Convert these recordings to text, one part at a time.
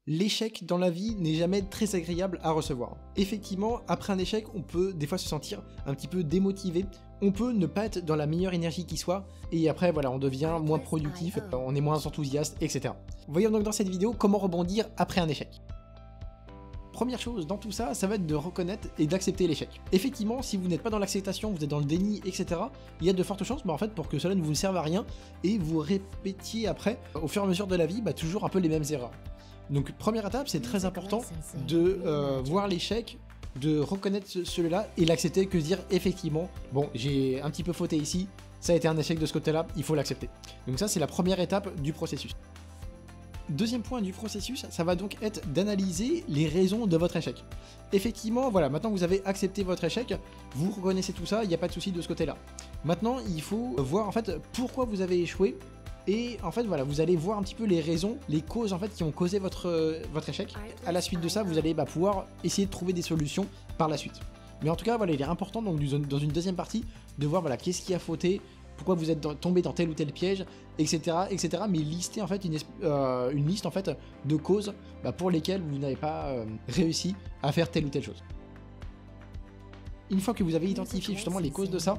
L'échec dans la vie n'est jamais très agréable à recevoir. Effectivement, après un échec, on peut des fois se sentir un petit peu démotivé, on peut ne pas être dans la meilleure énergie qui soit, et après voilà, on devient moins productif, on est moins enthousiaste, etc. Voyons donc dans cette vidéo comment rebondir après un échec. Première chose dans tout ça, ça va être de reconnaître et d'accepter l'échec. Effectivement, si vous n'êtes pas dans l'acceptation, vous êtes dans le déni, etc., il y a de fortes chances en fait, pour que cela ne vous serve à rien, et vous répétiez après, au fur et à mesure de la vie, toujours un peu les mêmes erreurs. Donc première étape, c'est très important de voir l'échec, de reconnaître celui-là et l'accepter, que dire effectivement, bon j'ai un petit peu fauté ici, ça a été un échec de ce côté-là, il faut l'accepter. Donc ça c'est la première étape du processus. Deuxième point du processus, ça va donc être d'analyser les raisons de votre échec. Effectivement, voilà, maintenant que vous avez accepté votre échec, vous reconnaissez tout ça, il n'y a pas de souci de ce côté-là. Maintenant, il faut voir en fait pourquoi vous avez échoué. Et en fait voilà, vous allez voir un petit peu les raisons, les causes en fait qui ont causé votre échec. À la suite de ça, vous allez pouvoir essayer de trouver des solutions par la suite. Mais en tout cas voilà, il est important donc dans une deuxième partie de voir voilà qu'est-ce qui a fauté, pourquoi vous êtes tombé dans tel ou tel piège, etc. etc. mais lister en fait une liste en fait de causes pour lesquelles vous n'avez pas réussi à faire telle ou telle chose. Une fois que vous avez identifié justement les causes de ça,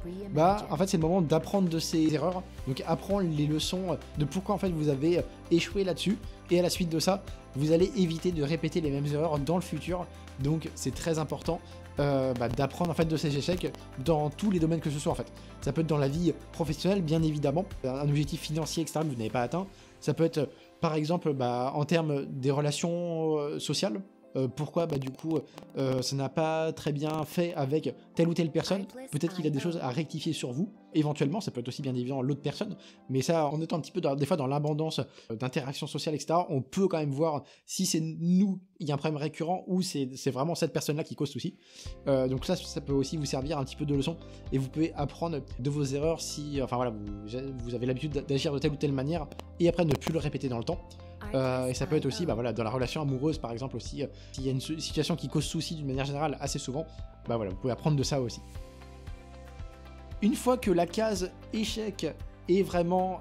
en fait c'est le moment d'apprendre de ces erreurs, donc apprendre les leçons de pourquoi en fait vous avez échoué là-dessus, et à la suite de ça, vous allez éviter de répéter les mêmes erreurs dans le futur. Donc c'est très important d'apprendre en fait de ces échecs dans tous les domaines que ce soit en fait. Ça peut être dans la vie professionnelle bien évidemment, un objectif financier etc. que vous n'avez pas atteint, ça peut être par exemple en termes des relations sociales. Pourquoi du coup ça n'a pas très bien fait avec telle ou telle personne, peut-être qu'il a des choses à rectifier sur vous, éventuellement ça peut être aussi bien évident l'autre personne, mais ça en étant un petit peu des fois dans l'abondance d'interactions sociales etc, on peut quand même voir si c'est nous, il y a un problème récurrent ou c'est vraiment cette personne là qui cause souci. Donc ça peut aussi vous servir un petit peu de leçon, et vous pouvez apprendre de vos erreurs si enfin voilà vous avez l'habitude d'agir de telle ou telle manière, et après ne plus le répéter dans le temps. Et ça peut être aussi voilà, dans la relation amoureuse par exemple aussi, s'il y a une situation qui cause souci d'une manière générale assez souvent, voilà, vous pouvez apprendre de ça aussi. Une fois que la case échec est vraiment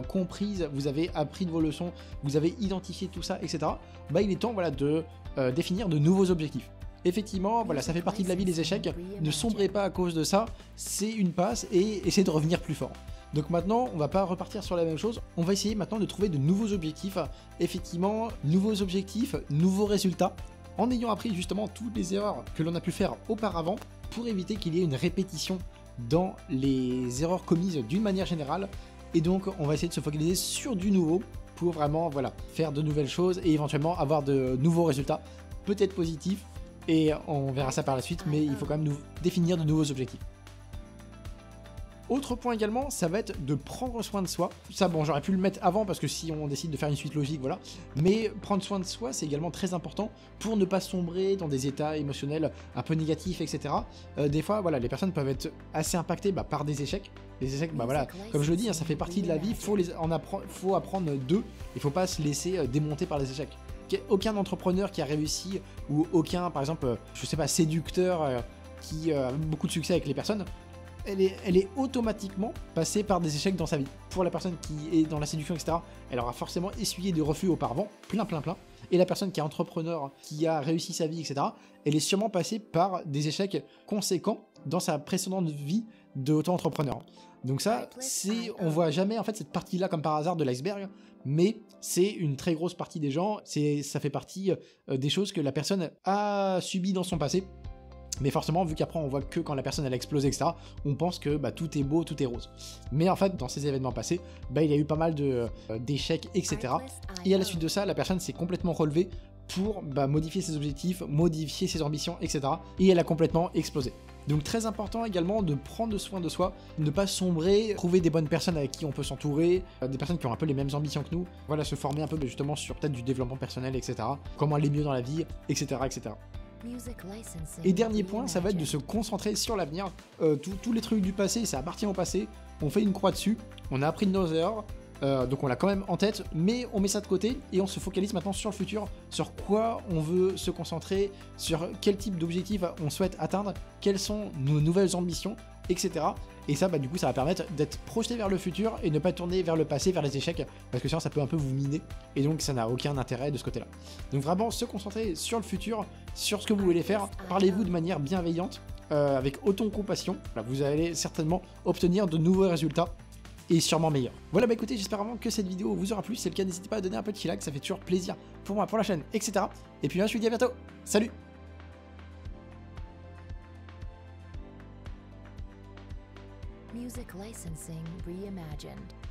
comprise, vous avez appris de vos leçons, vous avez identifié tout ça, etc., il est temps voilà, de définir de nouveaux objectifs. Effectivement, voilà, ça fait partie de la vie les échecs, ne sombrez pas à cause de ça, c'est une passe et essayez de revenir plus fort. Donc maintenant, on va pas repartir sur la même chose, on va essayer maintenant de trouver de nouveaux objectifs. Effectivement, nouveaux objectifs, nouveaux résultats, en ayant appris justement toutes les erreurs que l'on a pu faire auparavant, pour éviter qu'il y ait une répétition dans les erreurs commises d'une manière générale. Et donc, on va essayer de se focaliser sur du nouveau, pour vraiment voilà, faire de nouvelles choses et éventuellement avoir de nouveaux résultats, peut-être positifs, et on verra ça par la suite, mais il faut quand même définir de nouveaux objectifs. Autre point également, ça va être de prendre soin de soi. Ça, bon, j'aurais pu le mettre avant parce que si on décide de faire une suite logique, voilà. Mais prendre soin de soi, c'est également très important pour ne pas sombrer dans des états émotionnels un peu négatifs, etc. Des fois, voilà, les personnes peuvent être assez impactées par des échecs. Les échecs, voilà, comme je le dis, ça fait partie de la vie. Faut apprendre d'eux. Il faut pas se laisser démonter par les échecs. Aucun entrepreneur qui a réussi, ou aucun, par exemple, je sais pas, séducteur qui a beaucoup de succès avec les personnes, elle est automatiquement passée par des échecs dans sa vie. Pour la personne qui est dans la séduction, etc., elle aura forcément essuyé des refus auparavant, plein. Et la personne qui est entrepreneur, qui a réussi sa vie, etc., elle est sûrement passée par des échecs conséquents dans sa précédente vie d'auto-entrepreneur. Donc ça, on voit jamais en fait cette partie-là comme par hasard de l'iceberg, mais c'est une très grosse partie des gens, ça fait partie des choses que la personne a subies dans son passé. Mais forcément, vu qu'après on voit que quand la personne elle a explosé, etc., on pense que tout est beau, tout est rose. Mais en fait, dans ces événements passés, il y a eu pas mal d'échecs, etc. Et à la suite de ça, la personne s'est complètement relevée pour modifier ses objectifs, modifier ses ambitions, etc. Et elle a complètement explosé. Donc très important également de prendre soin de soi, ne pas sombrer, trouver des bonnes personnes avec qui on peut s'entourer, des personnes qui ont un peu les mêmes ambitions que nous, voilà, se former un peu justement sur peut-être du développement personnel, etc. Comment aller mieux dans la vie, etc. etc. Et dernier point, ça va être de se concentrer sur l'avenir. Tous les trucs du passé, ça appartient au passé, on fait une croix dessus, on a appris de nos erreurs, donc on l'a quand même en tête, mais on met ça de côté et on se focalise maintenant sur le futur, sur quoi on veut se concentrer, sur quel type d'objectif on souhaite atteindre, quelles sont nos nouvelles ambitions, etc. Et ça, bah, du coup, ça va permettre d'être projeté vers le futur et ne pas tourner vers le passé, vers les échecs, parce que sinon ça peut un peu vous miner, et donc ça n'a aucun intérêt de ce côté-là. Donc vraiment se concentrer sur le futur, sur ce que vous voulez faire, parlez-vous de manière bienveillante, avec autocompassion, voilà, vous allez certainement obtenir de nouveaux résultats, et sûrement meilleurs. Voilà, bah écoutez, j'espère vraiment que cette vidéo vous aura plu, si c'est le cas, n'hésitez pas à donner un petit like, ça fait toujours plaisir pour moi, pour la chaîne, etc. Et puis là, je vous dis à bientôt, salut! Music licensing reimagined.